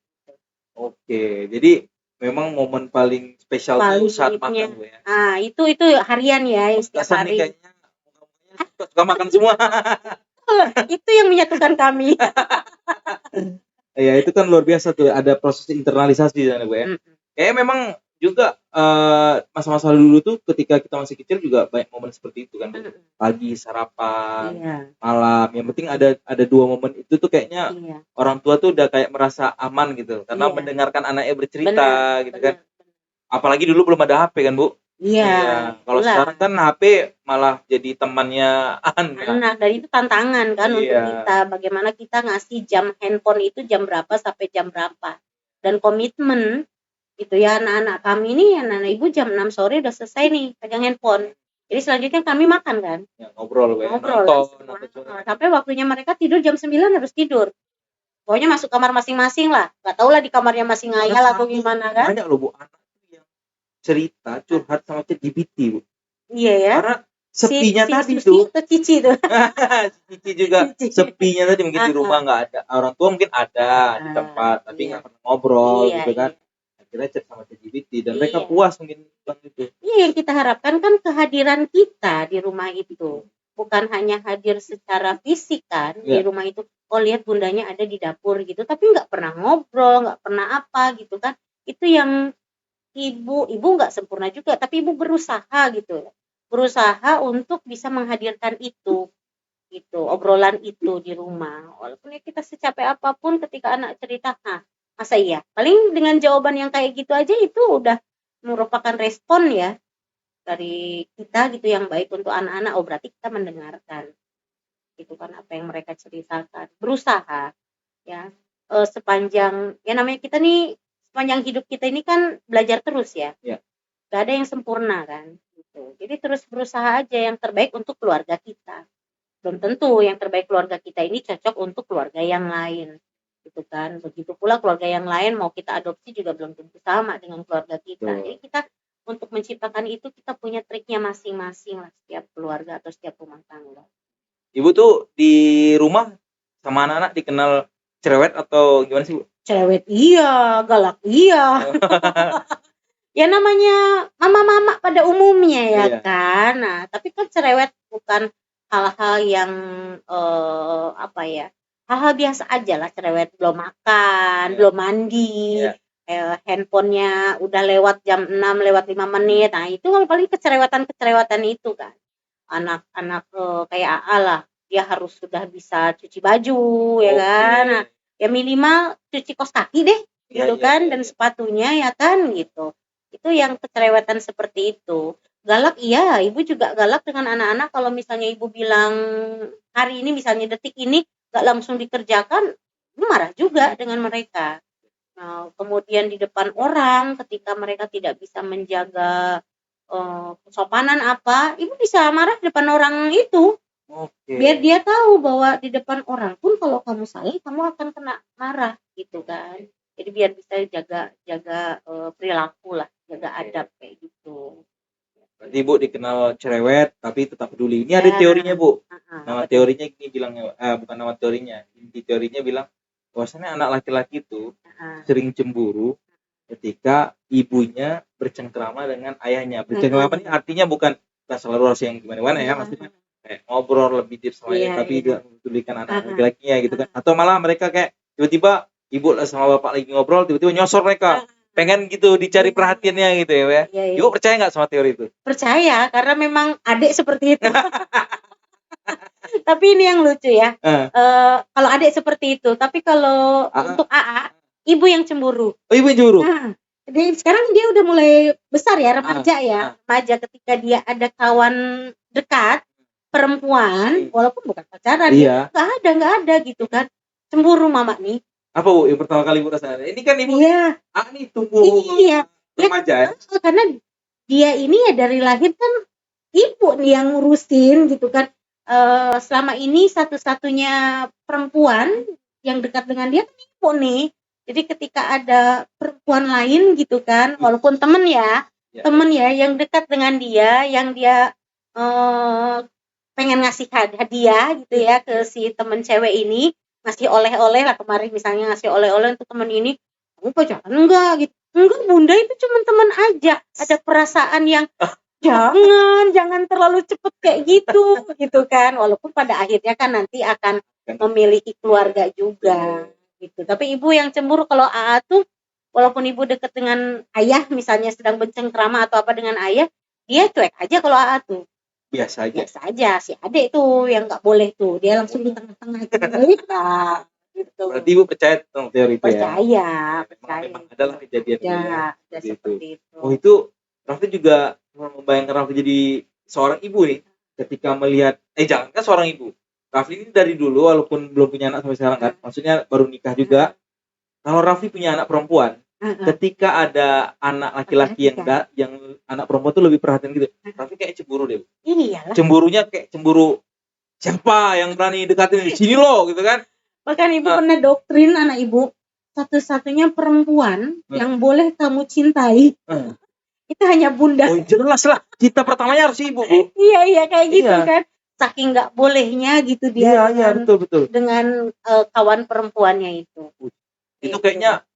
Oke, jadi memang momen paling spesial itu saat makan Bu ya. Itu harian ya, setiap hari. Kayaknya suka makan semua. Itu yang menyatukan kami. Ya itu kan luar biasa tuh, ada proses internalisasi di sana Bu ya. Kayaknya memang juga masa-masa dulu tuh ketika kita masih kecil juga banyak momen seperti itu kan. Pagi sarapan, malam. Yang penting ada dua momen itu tuh kayaknya orang tua tuh udah kayak merasa aman gitu karena mendengarkan anaknya bercerita gitu kan. Apalagi dulu belum ada HP kan Bu. Iya. Kalau sekarang kan HP malah jadi temannya anak. Dan itu tantangan kan untuk kita. Bagaimana kita ngasih jam handphone itu jam berapa sampai jam berapa. Dan komitmen itu ya, anak-anak kami nih, anak-anak ibu jam 6 sore udah selesai nih pegang handphone. Jadi selanjutnya kami makan kan. Ngobrol. Sampai waktunya mereka tidur jam 9 harus tidur. Pokoknya masuk kamar masing-masing lah. Gak tau lah di kamarnya masih ngayal atau gimana kan. Banyak loh Bu anak cerita curhat sama ChatGPT Bu. Iya ya. Karena sepinya tadi tuh. Cici tuh. Cici juga sepinya tadi mungkin di rumah nggak ada. Orang tua mungkin ada di tempat tapi nggak pernah ngobrol gitu kan. Akhirnya chat sama ChatGPT dan mereka puas mungkin itu. Iya, yang kita harapkan kan kehadiran kita di rumah itu. Bukan hanya hadir secara fisik kan di rumah itu. Oh lihat bundanya ada di dapur gitu. Tapi nggak pernah ngobrol, nggak pernah apa gitu kan. Itu yang ibu nggak sempurna juga, tapi ibu berusaha gitu, untuk bisa menghadirkan itu obrolan itu di rumah. Walaupun kita secapek apapun ketika anak cerita, Masa iya? Paling dengan jawaban yang kayak gitu aja itu udah merupakan respon ya dari kita gitu yang baik untuk anak-anak. Oh berarti kita mendengarkan gitu kan apa yang mereka ceritakan, berusaha ya. Sepanjang ya namanya kita nih, sepanjang hidup kita ini kan belajar terus ya. Ya. Gak ada yang sempurna kan gitu. Jadi terus berusaha aja yang terbaik untuk keluarga kita. Belum tentu yang terbaik keluarga kita ini cocok untuk keluarga yang lain gitu kan. Begitu pula keluarga yang lain mau kita adopsi juga belum tentu sama dengan keluarga kita. Jadi kita untuk menciptakan itu kita punya triknya masing-masing lah, setiap keluarga atau setiap rumah tangga. Ibu tuh di rumah sama anak-anak dikenal cerewet atau gimana sih, Bu? Cerewet iya, galak iya. Ya namanya mama-mama pada umumnya ya Iya. kan. Nah, tapi kan cerewet bukan hal-hal yang apa ya? Hal-hal biasa aja lah cerewet, belum makan, Iya. belum mandi. Iya. Handphonenya udah lewat jam 6, lewat 5 menit. Nah, itu kan paling kecerewetan itu kan. Anak-anak kayak AA lah, dia harus sudah bisa cuci baju ya kan. Nah, ya minimal cuci kaos kaki deh gitu kan, dan sepatunya ya kan gitu. Itu yang kecerewetan seperti itu. Galak iya, ibu juga galak dengan anak-anak. Kalau misalnya ibu bilang hari ini misalnya detik ini gak langsung dikerjakan, ibu marah juga dengan mereka. Nah, kemudian di depan orang ketika mereka tidak bisa menjaga kesopanan apa, ibu bisa marah di depan orang itu. Biar dia tahu bahwa di depan orang pun kalau kamu salah kamu akan kena marah gitu kan. Jadi biar bisa jaga perilaku lah, jaga adab kayak gitu. Berarti Ibu dikenal cerewet tapi tetap peduli. Ini ada teorinya, Bu. Nama teorinya gini bilangnya, bukan nama teorinya. Inti teorinya bilang bahwasanya anak laki-laki itu sering cemburu ketika ibunya bercengkrama dengan ayahnya. Bercengkrama ini artinya bukan selalu harus yang gimana-mana ya, maksudnya kayak ngobrol lebih deep sama ayah, tapi juga mempedulikan anak laki-lakinya gitu kan. Atau malah mereka kayak tiba-tiba ibu sama bapak lagi ngobrol, tiba-tiba nyosor mereka. Pengen gitu dicari perhatiannya gitu ya. Ibu percaya nggak sama teori itu? Percaya, karena memang adik seperti itu. Tapi ini yang lucu ya. Kalau adik seperti itu, tapi kalau untuk AA, ibu yang cemburu. Oh, ibu yang cemburu. Jadi sekarang dia udah mulai besar ya, remaja ya. Remaja ketika dia ada kawan dekat perempuan, walaupun bukan pacaran, iya. Nggak ada gitu kan. Cemburu mama nih. Apa, Bu, yang pertama kali ibu rasain? Ini kan ibu ini tumbuh remaja ya. Karena dia ini ya dari lahir kan ibu nih yang ngurusin gitu kan. Selama ini satu-satunya perempuan yang dekat dengan dia kan ibu nih. Jadi ketika ada perempuan lain gitu kan, walaupun temen ya yang dekat dengan dia, yang dia pengen ngasih hadiah gitu ya ke si temen cewek ini, ngasih oleh-oleh lah, kemarin misalnya ngasih oleh-oleh untuk temen ini, kamu pacaran enggak gitu? Enggak bunda, itu cuma teman aja. Ada perasaan yang jangan terlalu cepet kayak gitu kan, walaupun pada akhirnya kan nanti akan memiliki keluarga juga gitu. Tapi ibu yang cemburu kalau AA tuh, walaupun ibu deket dengan ayah misalnya sedang bercengkrama atau apa dengan ayah, dia cuek aja. Kalau AA tuh biasa aja. Si adik tuh yang nggak boleh tuh, dia langsung di tengah-tengah gitu. Berarti ibu percaya tentang teori itu ya? Percaya. Memang adalah kejadian ya seperti itu. Oh, itu Raffi juga membayangkan Raffi jadi seorang ibu nih ketika melihat jangankan seorang ibu, Raffi ini dari dulu walaupun belum punya anak sampai sekarang kan, maksudnya baru nikah juga. Kalau Raffi punya anak perempuan, ketika ada anak laki-laki yang anak perempuan tuh lebih perhatian gitu, Raffi kayak cemburu deh. Iyalah. Cemburunya kayak cemburu siapa yang berani dekatin di sini loh gitu kan. Bahkan ibu pernah doktrin anak ibu, satu-satunya perempuan yang boleh kamu cintai itu hanya bunda. Oh jelas lah, cinta pertamanya harus ibu, Bu. Iya kayak gitu kan. Saking nggak bolehnya gitu dia betul. dengan kawan perempuannya itu. Itu kayaknya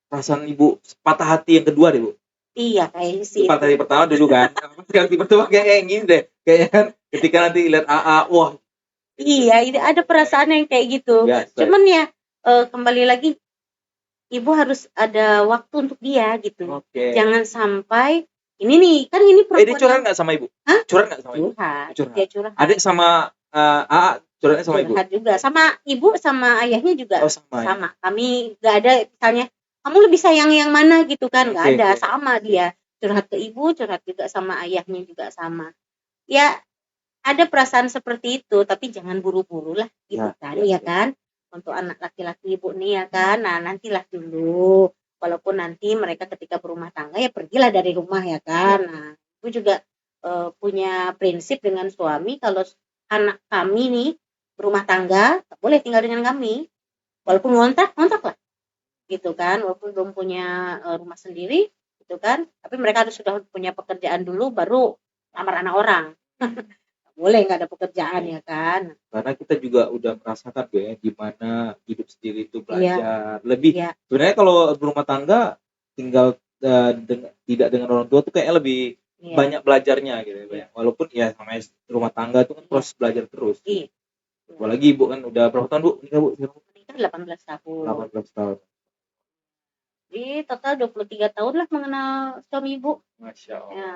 perasaan ibu patah hati yang kedua deh, Bu. Iya kayaknya sih. Patah hati pertama dulu kan. Hati pertama kayak gini deh. Kayaknya kan ketika nanti lihat AA, wah. Iya, ada perasaan yang kayak gitu. Cuman ya kembali lagi, ibu harus ada waktu untuk dia gitu. Jangan sampai ini perempuan. Dia curhat nggak sama ibu? Curhat nggak sama ibu? Dia curhat. Adik sama AA curhatnya sama ibu? Curhat juga. Sama ibu sama ayahnya juga sama. Kami nggak ada misalnya kamu lebih sayang yang mana gitu kan, nggak Oke, ada, oke. sama dia curhat ke ibu, curhat juga sama ayahnya juga sama. Ya ada perasaan seperti itu, tapi jangan buru-buru lah gitu kan, ya kan, untuk anak laki-laki ibu nih ya kan. Nah nantilah dulu, walaupun nanti mereka ketika berumah tangga ya pergilah dari rumah ya kan. Nah ibu juga punya prinsip dengan suami, kalau anak kami nih berumah tangga boleh tinggal dengan kami, walaupun ngontrak lah gitu kan, walaupun belum punya rumah sendiri gitu kan, tapi mereka harus sudah punya pekerjaan dulu baru lamar anak orang. Boleh nggak ada pekerjaan ya kan. Karena kita juga udah merasakan tuh ya gimana hidup sendiri itu Iya, belajar lebih. iya, Sebenarnya kalau berumah tangga tinggal tidak dengan orang tua tuh kayak lebih iya, banyak belajarnya gitu ya, Mbak ya. iya, Walaupun ya namanya rumah tangga itu kan iya, proses belajar terus. iya. Apalagi ibu kan udah berapa tahun bu nikah bu? Menikah 18 tahun. 18 tahun. Jadi total 23 tahun lah mengenal suami ibu. Masya Allah. Ya,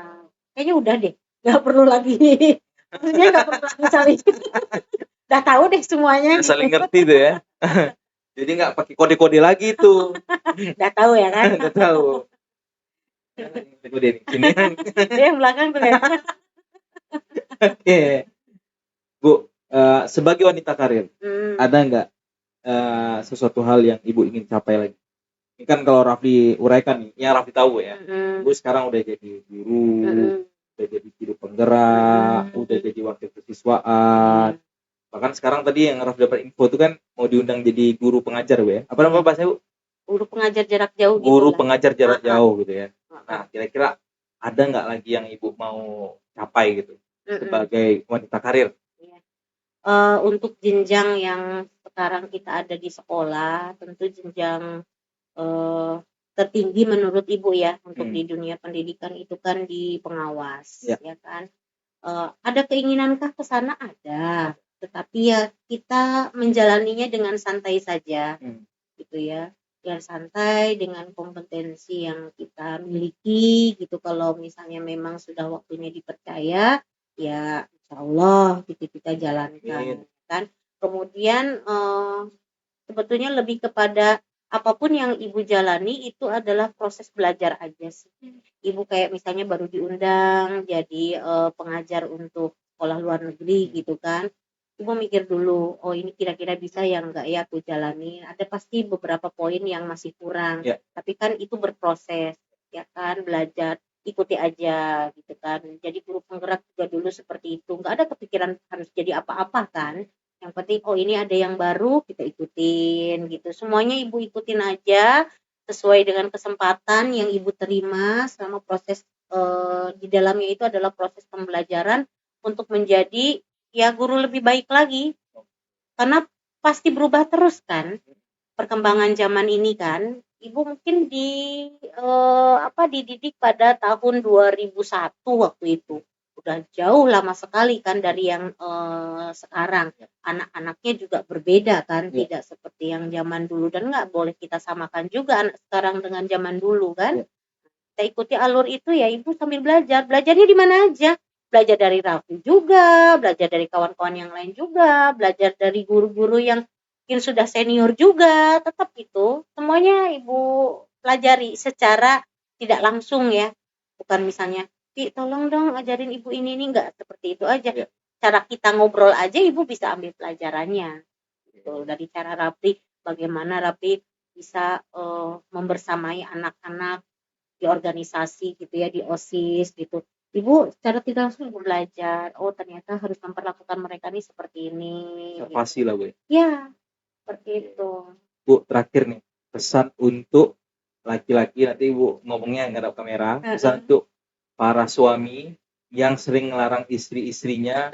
kayaknya udah deh, nggak perlu lagi. Maksudnya nggak perlu lagi saling. Udah tahu deh semuanya. Udah saling ngerti tuh ya. Jadi nggak pakai kode-kode lagi tuh. Udah tahu ya kan. Udah tahu. Kode sini. Dia yang belakang tuh ya. Oke. Bu, sebagai wanita karir, ada nggak sesuatu hal yang ibu ingin capai lagi? Ini kan kalau Rafli uraikan nih, yang Rafli tahu ya, ibu sekarang udah jadi guru, udah jadi guru penggerak, udah jadi wakil kesiswaan. Bahkan sekarang tadi yang Rafli dapat info itu kan mau diundang jadi guru pengajar bu ya. Apa nama bahasa bu? Guru pengajar jarak jauh. Guru gitu pengajar jarak jauh gitu ya. lah. Nah, kira-kira ada nggak lagi yang ibu mau capai gitu sebagai wanita karir? Untuk jenjang yang sekarang kita ada di sekolah, tentu jenjang tertinggi menurut ibu ya untuk di dunia pendidikan itu kan di pengawas, ya kan. Ada keinginankah ke sana? Ada, tetapi ya kita menjalaninya dengan santai saja, gitu ya. Dengan santai, dengan kompetensi yang kita miliki, gitu. Kalau misalnya memang sudah waktunya dipercaya, ya insya Allah gitu kita jalankan, kan. Kemudian sebetulnya lebih kepada apapun yang ibu jalani itu adalah proses belajar aja sih. Ibu kayak misalnya baru diundang jadi pengajar untuk sekolah luar negeri gitu kan. Ibu mikir dulu, oh ini kira-kira bisa ya enggak ya aku jalani. Ada pasti beberapa poin yang masih kurang. Tapi kan itu berproses, ya kan, belajar, ikuti aja gitu kan. Jadi guru penggerak juga dulu seperti itu. Enggak ada kepikiran harus jadi apa-apa kan. Yang penting oh ini ada yang baru kita ikutin gitu. Semuanya ibu ikutin aja sesuai dengan kesempatan yang ibu terima selama proses di dalamnya itu adalah proses pembelajaran untuk menjadi ya guru lebih baik lagi. Karena pasti berubah terus kan perkembangan zaman ini kan. Ibu mungkin dididik pada tahun 2001 waktu itu. Udah jauh lama sekali kan dari yang sekarang. Anak-anaknya juga berbeda kan, tidak seperti yang zaman dulu, dan nggak boleh kita samakan juga anak sekarang dengan zaman dulu kan. Kita ikuti alur itu ya ibu sambil belajar. Belajarnya di mana aja? Belajar dari Raffi juga, belajar dari kawan-kawan yang lain juga, belajar dari guru-guru yang mungkin sudah senior juga, tetap itu semuanya ibu pelajari secara tidak langsung ya. Bukan misalnya, Pi tolong dong ajarin ibu ini enggak seperti itu aja. Cara kita ngobrol aja ibu bisa ambil pelajarannya. Gitu. Dari cara Raffi, bagaimana Raffi bisa membersamai anak-anak di organisasi gitu ya, di OSIS gitu. Ibu secara tidak langsung ibu belajar, oh ternyata harus memperlakukan mereka nih seperti ini. Observasi gitu lah bu. Ya, seperti itu. Bu, terakhir nih, pesan untuk laki-laki, nanti ibu ngomongnya ngadap kamera, pesan untuk para suami yang sering ngelarang istri-istrinya,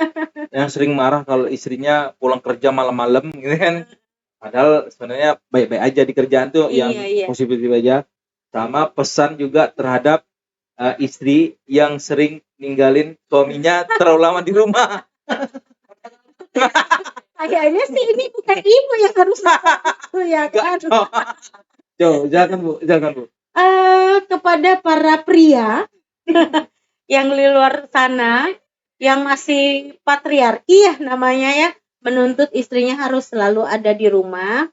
yang sering marah kalau istrinya pulang kerja malam-malam gitu kan. Padahal sebenarnya baik-baik aja di kerjaan tuh, yang positif aja. Sama pesan juga terhadap istri yang sering ninggalin suaminya terlalu lama di rumah. Kayaknya sih ini bukan ibu yang harus ya kan. Jangan bu. Kepada para pria yang di luar sana yang masih patriarki ya namanya ya, menuntut istrinya harus selalu ada di rumah.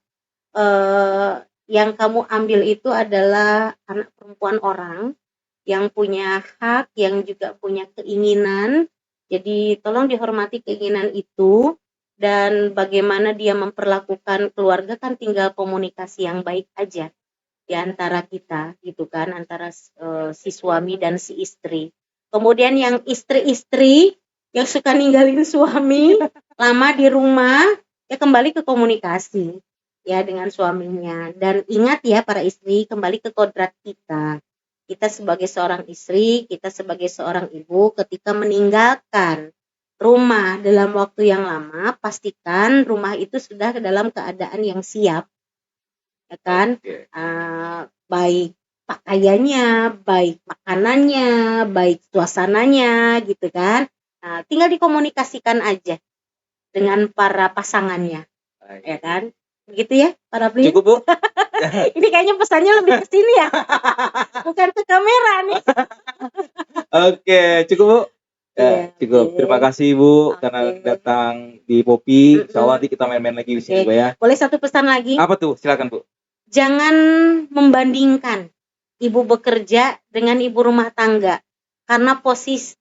yang kamu ambil itu adalah anak perempuan orang yang punya hak, yang juga punya keinginan. Jadi tolong dihormati keinginan itu, dan bagaimana dia memperlakukan keluarga kan tinggal komunikasi yang baik aja di antara kita gitu kan, antara si suami dan si istri. Kemudian yang istri-istri yang suka ninggalin suami lama di rumah, ya kembali ke komunikasi ya dengan suaminya. Dan ingat ya para istri, kembali ke kodrat kita. Kita sebagai seorang istri, kita sebagai seorang ibu, ketika meninggalkan rumah dalam waktu yang lama, pastikan rumah itu sudah dalam keadaan yang siap, ya kan? Baik pakaiannya, baik makanannya, baik suasananya, gitu kan? Tinggal dikomunikasikan aja dengan para pasangannya, ya kan? Begitu ya, para beli. Cukup, Bu. Ini kayaknya pesannya lebih ke sini ya, bukan ke kamera nih. Oke, cukup, Bu. Iya, Cukup. oke. Terima kasih, Bu, karena Oke. datang di Popi. Insya Allah nanti kita main-main lagi di sini, Oke. Bu ya. Boleh satu pesan lagi? Apa tuh? Silakan, Bu. Jangan membandingkan ibu bekerja dengan ibu rumah tangga, karena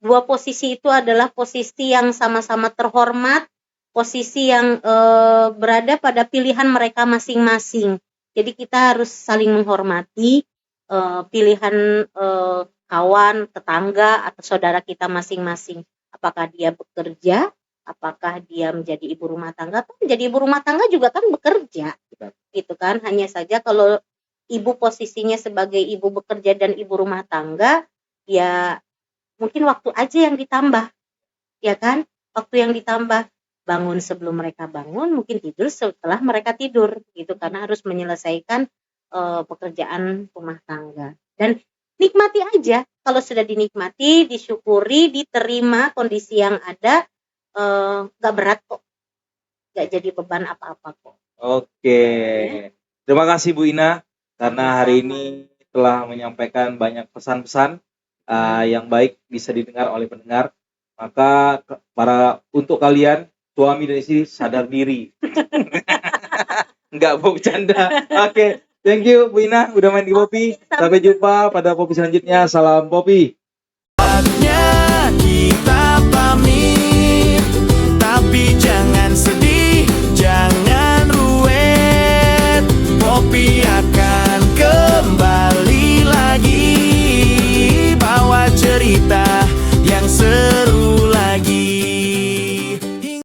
dua posisi itu adalah posisi yang sama-sama terhormat, posisi yang berada pada pilihan mereka masing-masing. Jadi kita harus saling menghormati pilihan kawan, tetangga, atau saudara kita masing-masing. Apakah dia bekerja, apakah dia menjadi ibu rumah tangga, atau menjadi ibu rumah tangga juga kan bekerja, gitu kan. Hanya saja kalau ibu posisinya sebagai ibu bekerja dan ibu rumah tangga, ya mungkin waktu aja yang ditambah, ya kan, waktu yang ditambah, bangun sebelum mereka bangun, mungkin tidur setelah mereka tidur, gitu, karena harus menyelesaikan pekerjaan rumah tangga. Dan nikmati aja, kalau sudah dinikmati, disyukuri, diterima kondisi yang ada, gak berat kok, gak jadi beban apa-apa kok. Oke. Terima kasih, Bu Ina, karena hari ini telah menyampaikan banyak pesan-pesan yang baik bisa didengar oleh pendengar. Maka untuk kalian suami dan istri sadar diri. Enggak, Bu, bercanda. Oke, thank you Bu Ina udah main di Popi. Sampai jumpa pada Popi selanjutnya. Salam Popi. Saatnya kita pamit, tapi jangan sedih, jangan ruwet. Popi akan